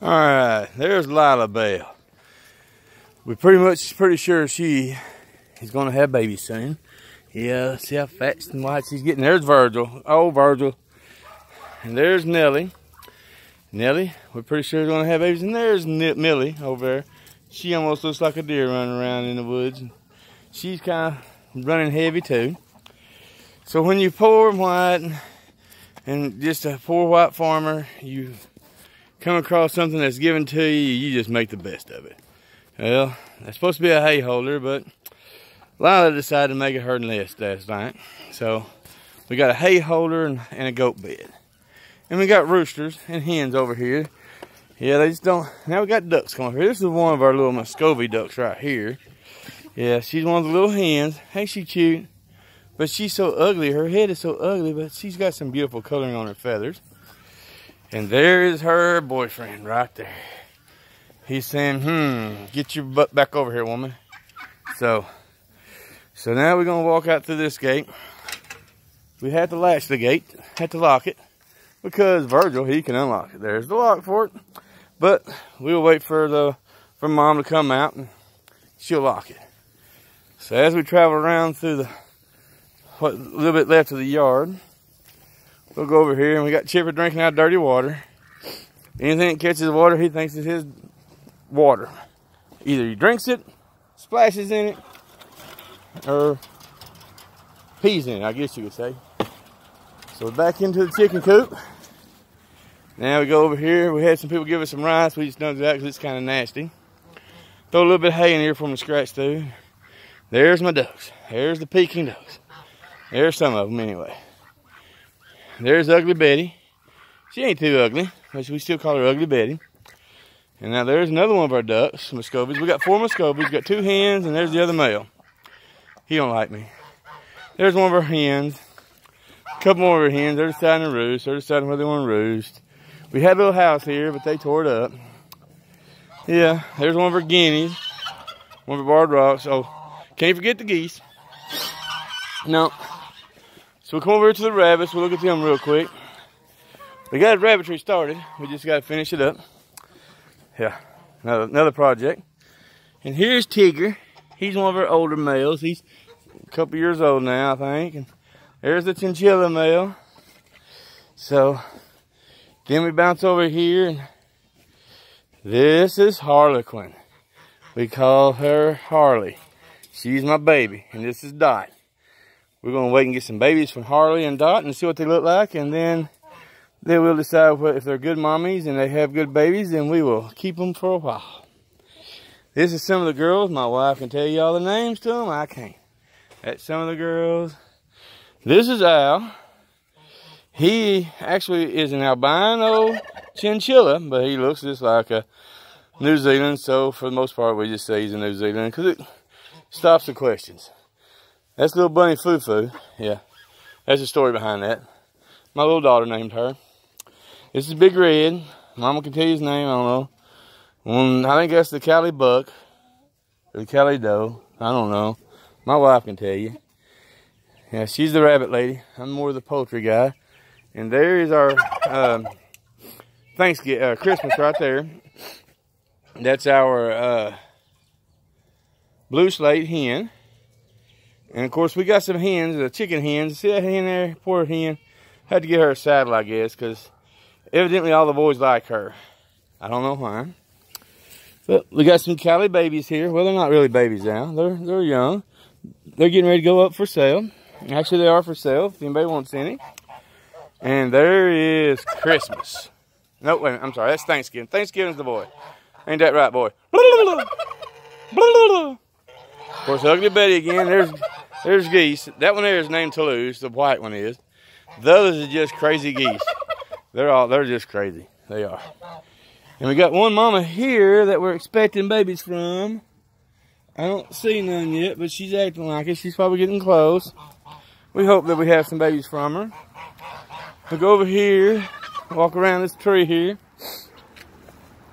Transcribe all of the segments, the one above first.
All right, there's Lila Bell. We're pretty sure she is going to have babies soon. Yeah, see how fat and white she's getting. There's Virgil, old Virgil. And there's Nellie. Nellie, we're pretty sure is going to have babies. And there's Millie over there. She almost looks like a deer running around in the woods. She's kind of running heavy too. So when you poor white and just a poor white farmer, you come across something that's given to you, you just make the best of it. Well, that's supposed to be a hay holder, but Lila decided to make it her nest last night. So we got a hay holder and a goat bed. And we got roosters and hens over here. Yeah, they just don't. Now we got ducks coming over here. This is one of our little Muscovy ducks right here. Yeah, she's one of the little hens. Ain't she cute? But she's so ugly. Her head is so ugly, but she's got some beautiful coloring on her feathers. And there is her boyfriend right there. He's saying, get your butt back over here, woman. So now we're going to walk out through this gate. We have to latch the gate, have to lock it, because Virgil, he can unlock it. There's the lock for it. But we'll wait for Mom to come out and she'll lock it. So as we travel around through what little bit left of the yard, we'll go over here and we got Chipper drinking out dirty water. Anything that catches water, he thinks is his water. Either he drinks it, splashes in it, or pees in it, I guess you could say. So we're back into the chicken coop. Now we go over here. We had some people give us some rice. We just don't do that because it's kind of nasty. Throw a little bit of hay in here for them to scratch through. There's my ducks. There's the Peking ducks. There's some of them anyway. There's Ugly Betty. She ain't too ugly, but we still call her Ugly Betty. And now there's another one of our ducks, Muscovies. We got 4 Muscovies. We got 2 hens, and there's the other male. He don't like me. There's one of our hens. A couple more of our hens. They're deciding to roost. They're deciding where they want to roost. We had a little house here, but they tore it up. Yeah, there's one of our guineas. One of our barred rocks. Oh, can't forget the geese. No. So we'll come over to the rabbits. We'll look at them real quick. We got a rabbitry started. We just got to finish it up. Yeah, another project. And here's Tigger. He's one of our older males. He's a couple years old now, I think. And there's the chinchilla male. So then we bounce over here, and this is Harlequin. We call her Harley. She's my baby, and this is Dot. We're going to wait and get some babies from Harley and Dot and see what they look like, and then we'll decide if they're good mommies and they have good babies, then we will keep them for a while. This is some of the girls. My wife can tell you all the names to them. I can't. That's some of the girls. This is Al. He actually is an albino chinchilla, but he looks just like a New Zealand. So for the most part, we just say he's a New Zealand because it stops the questions. That's little bunny Foo-Foo. Yeah, that's the story behind that. My little daughter named her. This is Big Red. Mama can tell you his name. I don't know. I think that's the Cali Buck or the Cali Doe. I don't know. My wife can tell you. Yeah, she's the rabbit lady. I'm more the poultry guy. And there is our Christmas right there. That's our blue slate hen. And of course we got some hens, the chicken hens. See that hen there? Poor hen. Had to get her a saddle, I guess, because evidently all the boys like her. I don't know why. But we got some Cali babies here. Well, they're not really babies now. They're young. They're getting ready to go up for sale. Actually, they are for sale if anybody wants any. And there is Christmas. No, wait, I'm sorry. That's Thanksgiving. Thanksgiving's the boy. Ain't that right, boy? Of course, Ugly Betty again. There's geese. That one there is named Toulouse. The white one is. Those are just crazy geese. They're just crazy. They are. And we got one mama here that we're expecting babies from. I don't see none yet, but she's acting like it. She's probably getting close. We hope that we have some babies from her. We'll go over here, walk around this tree here.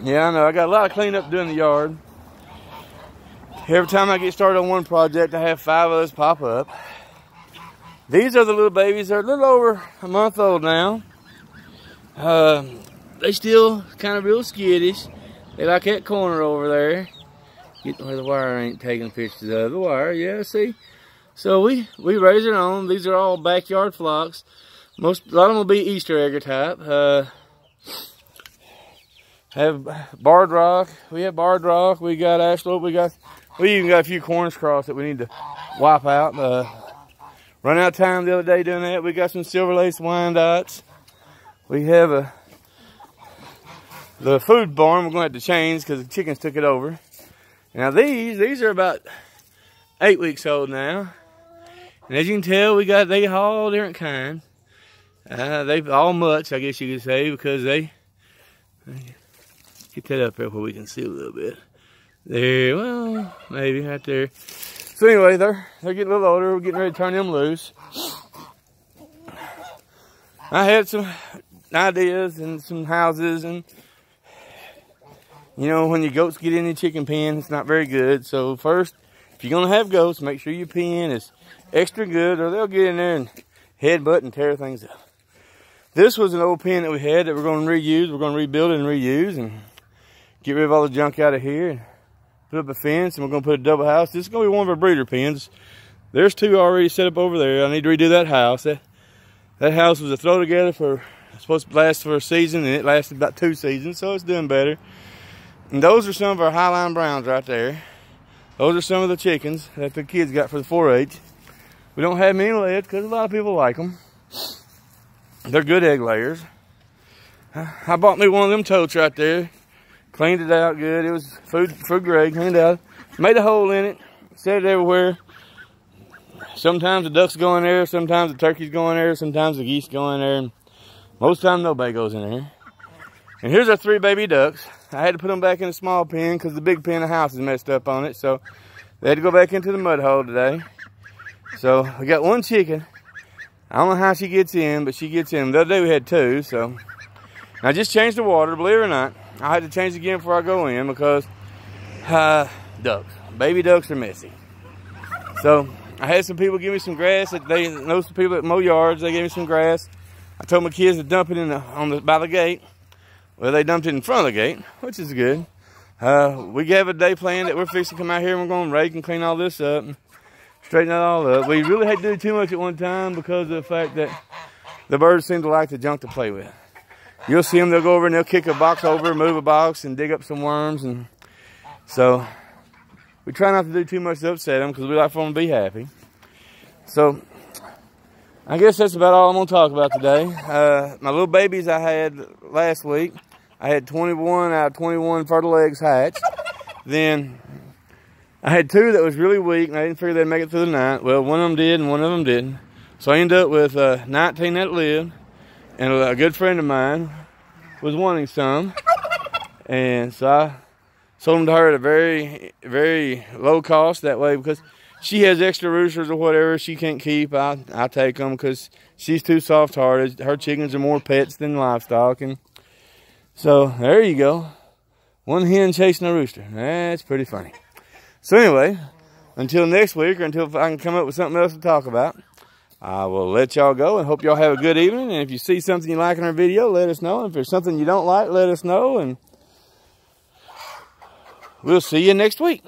Yeah, I know. I got a lot of cleanup to do in the yard. Every time I get started on one project, I have 5 others pop up. These are the little babies. They're a little over a month old now. they still kind of real skittish. They like that corner over there. Get where the wire ain't taking pictures of the wire. Yeah, see? So we raise it on. These are all backyard flocks. A lot of them will be Easter egger type. Have barred rock. We have barred rock. We got ashlope. We even got a few corns crossed that we need to wipe out. Run out of time the other day doing that. We got some silver lace Wyandottes. We have the food barn we're going to have to change because the chickens took it over. Now these are about 8 weeks old now. And as you can tell, they all different kinds. They've all mutts, I guess you could say, because they get that up there where we can see a little bit. There, well, maybe right there. So anyway, they're getting a little older. We're getting ready to turn them loose. I had some ideas and some houses, and you know, when your goats get in the chicken pen, it's not very good. So first, if you're gonna have goats, make sure your pen is extra good, or they'll get in there and headbutt and tear things up. This was an old pen that we had that we're gonna reuse. We're gonna rebuild it and reuse and get rid of all the junk out of here and put up a fence, and we're gonna put a double house. This is gonna be one of our breeder pens. There's 2 already set up over there. I need to redo that house. That house was a throw together supposed to last for a season, and it lasted about 2 seasons, so it's doing better. And those are some of our Highline Browns right there. Those are some of the chickens that the kids got for the 4-H. We don't have many left because a lot of people like them. They're good egg layers. I bought me one of them totes right there. Cleaned it out good. It was food grade. Cleaned it out. Made a hole in it. Set it everywhere. Sometimes the ducks go in there. Sometimes the turkeys go in there. Sometimes the geese go in there. And most of the time nobody goes in there. And here's our 3 baby ducks. I had to put them back in a small pen because the big pen of the house is messed up on it. So they had to go back into the mud hole today. So we got 1 chicken. I don't know how she gets in, but she gets in. The other day we had 2. So I just changed the water, believe it or not. I had to change it again before I go in because ducks. Baby ducks are messy. So I had some people give me some grass. They know some people that mow yards. They gave me some grass. I told my kids to dump it by the gate. Well, they dumped it in front of the gate, which is good. We have a day plan that we're fixing to come out here and we're going to rake and clean all this up and straighten it all up. We really had to do too much at one time because of the fact that the birds seem to like the junk to play with. You'll see them, they'll go over and they'll kick a box over, move a box, and dig up some worms. And so we try not to do too much to upset them because we like for them to be happy. So I guess that's about all I'm going to talk about today. My little babies I had last week, I had 21 out of 21 fertile eggs hatched. Then I had 2 that was really weak, and I didn't figure they'd make it through the night. Well, one of them did, and one of them didn't. So I ended up with 19 that lived, and a good friend of mine was wanting some. And so I sold them to her at a very, very low cost that way because she has extra roosters or whatever she can't keep. I take them because she's too soft-hearted. Her chickens are more pets than livestock. And so there you go. 1 hen chasing a rooster. That's pretty funny. So anyway, until next week or until I can come up with something else to talk about, I will let y'all go and hope y'all have a good evening. And if you see something you like in our video, let us know. And if there's something you don't like, let us know. And we'll see you next week.